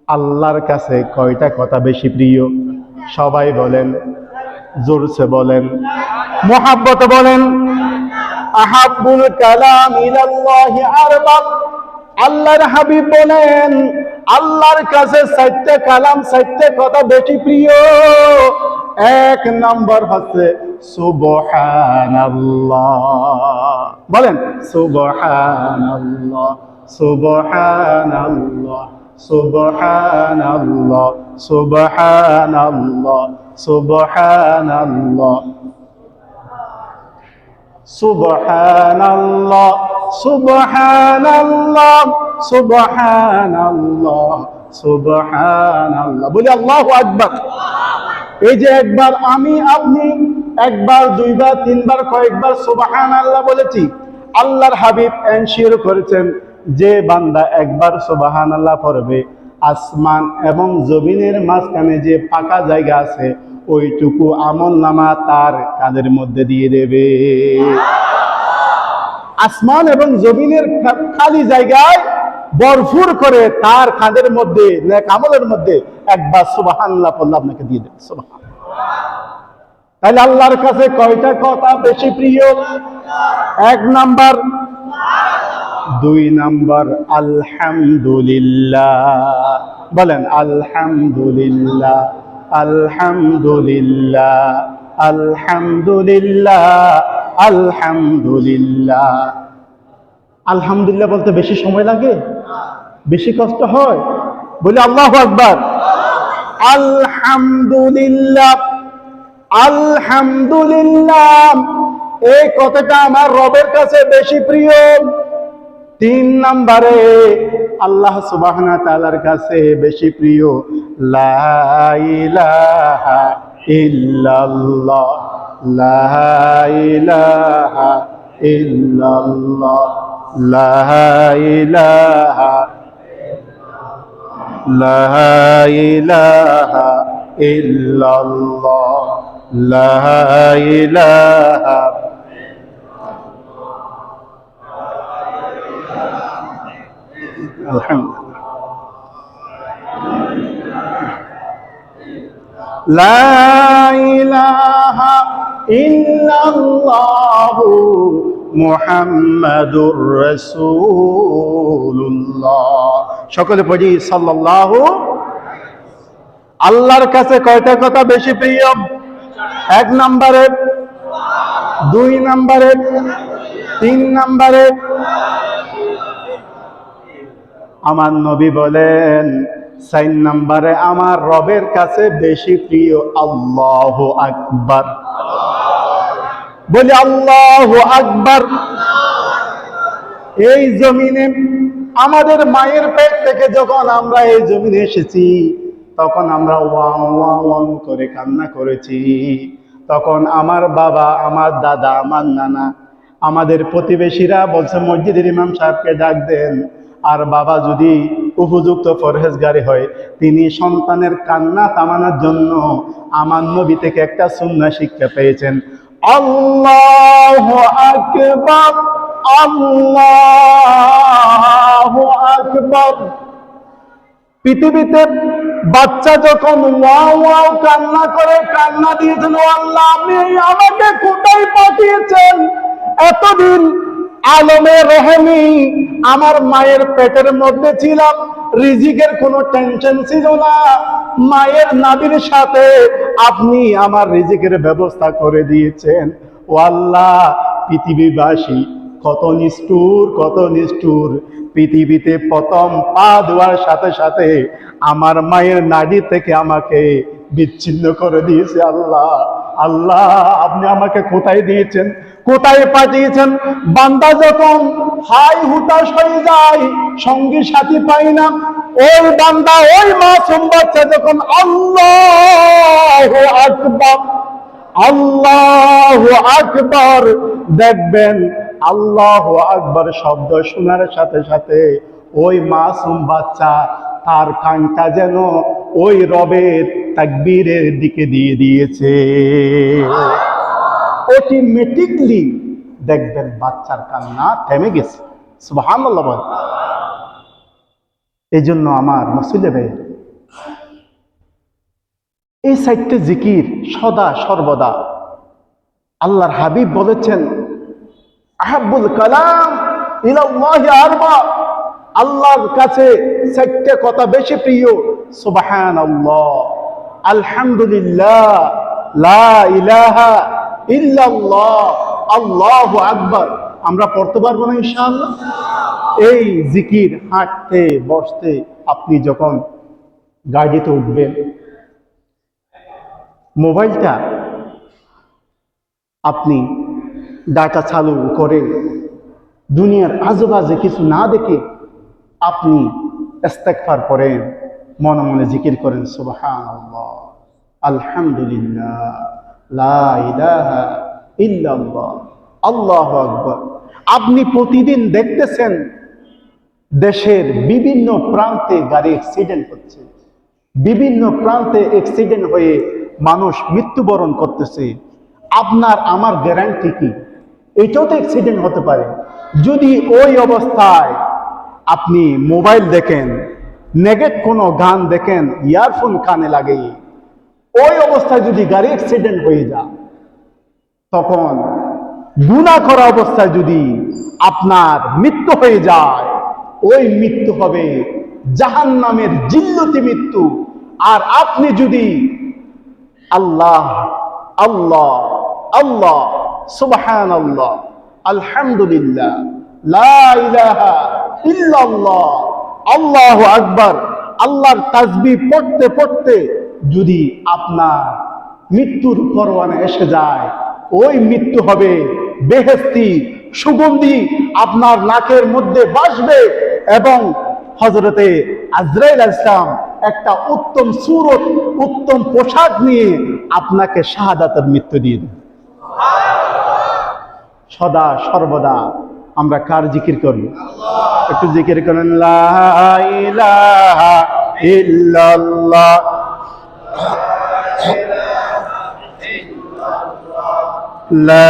আল্লাহর কাছে কয়টা কথা বেশি প্রিয়? সবাই বলেন, জোরসে বলেন, মুহাব্বতে বলেন। আহাব্বুল কালাম ইলাল্লাহি আরবা। আল্লাহর হাবিব বলেন, আল্লাহর কাছে 4টা কালাম, 4টা কথা বেশি প্রিয়। এক নম্বর হচ্ছে সুবহানাল্লাহ। বলেন সুবহানাল্লাহ, সুবহানাল্লাহ, সুবহানাল্লাহ, সুবহানাল্লাহ, সুবহানাল্লাহ, সুবহানাল্লাহ, সুবহানাল্লাহ, সুবহানাল্লাহ, সুবহানাল্লাহ। বলি আল্লাহু আকবার। এই যে একবার আমি আপনি, একবার দুইবার তিনবার কয়েকবার সুবহানাল্লাহ বলেছি, আল্লাহর হাবিব এনশিওর করেছেন যে বান্দা একবার সুবহানাল্লাহ পড়বে, আসমান এবং জমিনের মাঝখানে যে ফাঁকা জায়গা আছে ওইটুকু আমলনামা তার কাঁধের মধ্যে দিয়ে দেবে। আসমান এবং জমিনের খালি জায়গায় ভরপুর করে তার কাঁধের মধ্যে, নেক আমলের মধ্যে একবার সুবহানাল্লাহ পড়লে আপনাকে দিয়ে দেবে। সুবহানাল্লাহ। তাহলে আল্লাহর কাছে কয়টা কথা বেশি প্রিয়? এক নাম্বার। দুই নাম্বার আলহামদুলিল্লাহ। বলেন আলহামদুলিল্লাহ, আলহামদুলিল্লাহ, আলহামদুলিল্লাহ, আলহামদুলিল্লাহ। আলহামদুলিল্লাহ বলতে বেশি সময় লাগে? বেশি কষ্ট হয়? বলি আল্লাহু আকবার। আলহামদুলিল্লাহ, আলহামদুলিল্লাহ, এই কথাটা আমার রবের কাছে বেশি প্রিয়। তিন নম্বরে আল্লাহ সুবহানাহু ওয়া তাআলার কাছে বেশি প্রিয় লা ইলাহা ইল্লাল্লাহ, লা ইলাহা ইল্লাল্লাহ, লা ইলাহা, লা ইলাহা ইল্লাল্লাহ, লা ইলাহা। লা ইলাহা ইল্লাল্লাহু মুহাম্মাদুর রাসূলুল্লাহ। সকলে পড়ি সাল্লাল্লাহু। আল্লাহর কাছে কয়টা কথা বেশি প্রিয়? এক নম্বরে, দুই নম্বরে, তিন নম্বরে। আমার নবী বলেন 4 নম্বরে আমার রবের কাছে বেশি প্রিয় আল্লাহু আকবার। বলি আল্লাহু আকবার। এই জমিনে আমাদের মায়ের পেট থেকে যখন আমরা এই জমিনে এসেছি তখন আমরা ওয়াং ওয়াং ওয়াং করে কান্না করেছি। তখন আমার বাবা, আমার দাদা, আমার নানা, আমাদের প্রতিবেশীরা বলছে মসজিদের ইমাম সাহেবকে ডাক দেন। আর বাবা যদি উপযুক্ত পরহেজগারী হয় তিনি সন্তানের কান্না থামানোর জন্য আমার নবী থেকে একটা সুন্নাহ শিক্ষা পেয়েছেন। আল্লাহু আকবার, আল্লাহু আকবার। পৃথিবীতে বাচ্চা যখন ওয়াও ওয়াও কান্না করে, কান্না দিয়েছেন আল্লাহ আপনি আমাকে কোথায় পাঠিয়েছেন? এতদিন আলমে রহমি আমার মায়ের পেটের মধ্যে ছিলাম, রিজিকের কোনো টেনশন ছিল না। মায়ের নাভির সাথে আপনি আমার রিজিকের ব্যবস্থা করে দিয়েছেন। ও আল্লাহ, পৃথিবীবাসী কত নিষ্ঠুর, কত নিষ্ঠুর। পৃথিবীতে প্রথম পা দেওয়ার সাথে সাথে আমার মায়ের নাড়ি থেকে আমাকে বিচ্ছিন্ন করে দিয়েছে। আল্লাহ, আল্লাহ আপনি আমাকে কোথায় দিয়েছেন, কোথায় পাঠিয়েছেন? বান্দা যখন হাই হুতাশ হয়ে যায়, সঙ্গী সাথী পাই না, ওই বান্দা, ওই মাসুম বাচ্চা যখন আল্লাহু আকবার, আল্লাহু আকবার, দেখবেন আল্লাহু আকবার শব্দ শোনার সাথে সাথে ওই মাসুম বাচ্চা তার কানটা যেন ওই রবের তাকবীরের দিকে দিয়ে দিয়েছে। অটোমেটিকলি দেখবেন বাচ্চার কান্না থেমে গেছে। সুবহানাল্লাহ। এই জন্য আমার মুসলিম ভাই, এই 4টে জিকির সদা সর্বদা আল্লাহর হাবিব বলেছেন, আহাব্বুল কালাম ইলাল্লাহি আরবা, আল্লাহর কাছে 4টে কথা বেশি প্রিয়, সুবহানাল্লাহ, আলহামদুলিল্লাহ, লা ইলাহা ইল্লাল্লাহ, আল্লাহু আকবার। আমরা পড়তে পারবো না ইনশাআল্লাহ? এই জিকির হাঁটতে বসতে, আপনি যখন গাড়িতে উঠবেন, মোবাইলটা আপনি ডাটা চালু করে দুনিয়ার আজেবাজে কিছু না দেখে আপনি ইস্তেগফার করেন, মনে মনে জিকির করেন, সুবহানাল্লাহ, আলহামদুলিল্লাহ, লা ইলাহা ইল্লাল্লাহ, আল্লাহু আকবার। আপনি প্রতিদিন দেখতেছেন দেশের বিভিন্ন প্রান্তে গাড়ি অ্যাক্সিডেন্ট হচ্ছে, বিভিন্ন প্রান্তে অ্যাক্সিডেন্ট হয়ে মানুষ মৃত্যুবরণ করতেছে। আপনার আমার গ্যারান্টি কি? এটাও তো অ্যাক্সিডেন্ট হতে পারে। যদি ওই অবস্থায় আপনি মোবাইল দেখেন, নেগেট কোনো গান দেখেন, ইয়ারফোন কানে লাগে, ওই অবস্থায় যদি গাড়ি অ্যাক্সিডেন্ট হয়ে যায়, তখন গুনাহ করা অবস্থায় যদি আপনার মৃত্যু হয়ে যায়, ওই মৃত্যু হবে জাহান্নামের জিল্লতি মৃত্যু। আর আপনি যদি আল্লাহ আল্লাহ আল্লাহ, সুবহানাল্লাহ, আলহামদুলিল্লাহ, লা ইলাহা ইল্লাল্লাহ, আল্লাহু আকবার, আল্লাহর তাসবিহ পড়তে পড়তে যদি আপনার মৃত্যুর পরওয়ানা এসে যায়, ওই মৃত্যু হবে বেহেশতি সুগন্ধি আপনার নাকের মধ্যে বাসবে, এবং হযরতে আজরাইল আলাইহিস সালাম একটা উত্তম সূরত, উত্তম পোশাক নিয়ে আপনাকে শাহাদাতের মৃত্যু দিয়ে দেবে। সদা সর্বদা আমরা কার জিকির করব? একটু জিকির করেন, লা ইলাহা ইল্লাল্লাহ, লা